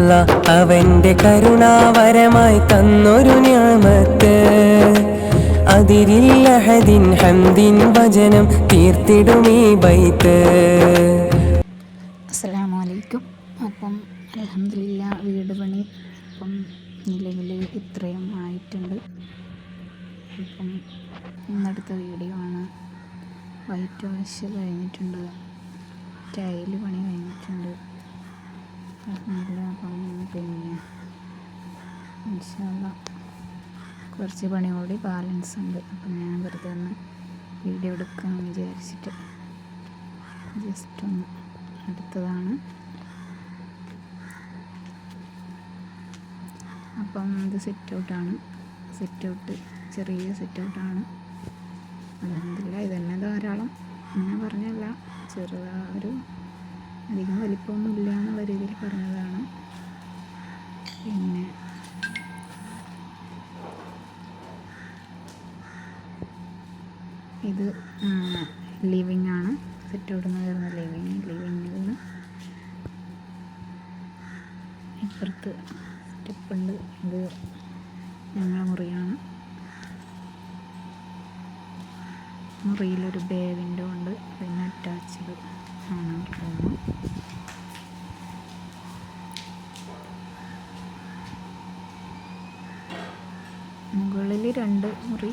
അല്ല അവന്റെ കരുണാവരമായി തന്നൊരു നിഅമത്ത് അതിരില്ലഹദിൻ ഹംദിൻ വചനം തീർത്തിടുമീ ബൈത്ത്. അസ്സലാമു അലൈക്കും. അപ്പം അൽഹംദുലില്ലാ വീട് പണി ഇപ്പം നിലവിൽ ഇത്രയും ആയിട്ടുണ്ട്. ഇപ്പം ഇന്നടുത്ത വീഡിയോ ആണ്. വൈറ്റ് വാഷ് കഴിഞ്ഞിട്ടുണ്ട്, ടൈല് പണി കഴിഞ്ഞിട്ടുണ്ട്. അപ്പം പിന്നെ ഇൻഷാ അല്ലാഹ് കുറച്ച് പണി കൂടി ബാലൻസ് ഉണ്ട്. അപ്പം ഞാൻ വെറുതെ ഒന്ന് വീഡിയോ എടുക്കാമെന്ന് വിചാരിച്ചിട്ട് ജസ്റ്റ് ഒന്ന് എടുത്തതാണ്. അപ്പം ഇത് സെറ്റ് ഔട്ട് ചെറിയ സെറ്റ് ഔട്ടാണ്. അൽഹംദുലില്ലാ ഇതന്നെ ധാരാളം. അങ്ങനെ പറഞ്ഞല്ല, ഒരു അധികം വലിപ്പമൊന്നുമില്ല എന്നുള്ള രീതിയിൽ പറഞ്ഞതാണ്. പിന്നെ ഇത് ലിവിങ് ആണ്. സെറ്റ് ഔട്ട് എന്ന് പറയുന്ന ലിവിങ്ങിൽ നിന്ന് ഇപ്പുറത്ത് സ്റ്റെപ്പുണ്ട്. ഇത് ഞങ്ങളുടെ മുറിയാണ്. മുറിയിലൊരു ബേ വിൻഡോ ഉണ്ട്, പിന്നെ അറ്റാച്ച്ഡ് ആണ് റൂം. മുകളിൽ 2 മുറി,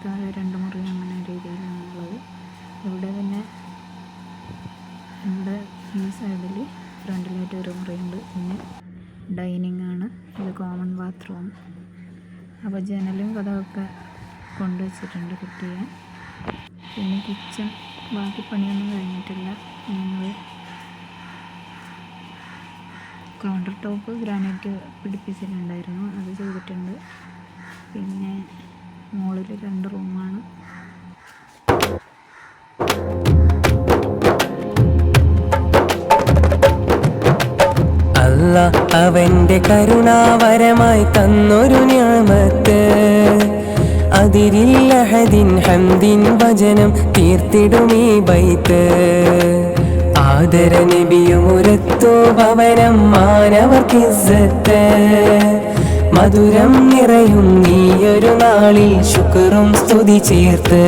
താഴെ 2 മുറി, അങ്ങനെ രീതിയിലാണുള്ളത്. ഇവിടെ ഈ സൈഡിൽ ഫ്രണ്ടിലായിട്ട് ഒരു മുറിയുണ്ട്. പിന്നെ ഡൈനിങ് ആണ്. ഇത് കോമൺ ബാത്റൂം. അപ്പോൾ ജനലും കഥമൊക്കെ കൊണ്ടുവച്ചിട്ടുണ്ട് ഫിറ്റ് ചെയ്യാൻ. പിന്നെ കിച്ചൺ ബാക്കി പണിയൊന്നും കഴിഞ്ഞിട്ടില്ല. ഞങ്ങൾ കൗണ്ടർ ടോപ്പ് ഗ്രാനൈറ്റ് പിടിപ്പിച്ചിട്ടുണ്ടായിരുന്നു, അത് ചെയ്തിട്ടുണ്ട്. പിന്നെ മുകളിൽ 2 റൂമാണ്. അല്ല അവന്റെ കരുണാവരമായി തന്നൊരു നിഅമത്ത് അതിരില്ലഹദിൻ ഹംദിൻ വചനം തീർത്തിടുമീ ബൈത്ത്. ആദര നബിയുമുരത്തു ഭവനം മാനവർക്കിസ്സത്ത്. മധുരം നിറയും നീയൊരു നാളിൽ ശുക്റും സ്തുതി ചേർത്ത്.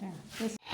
ആ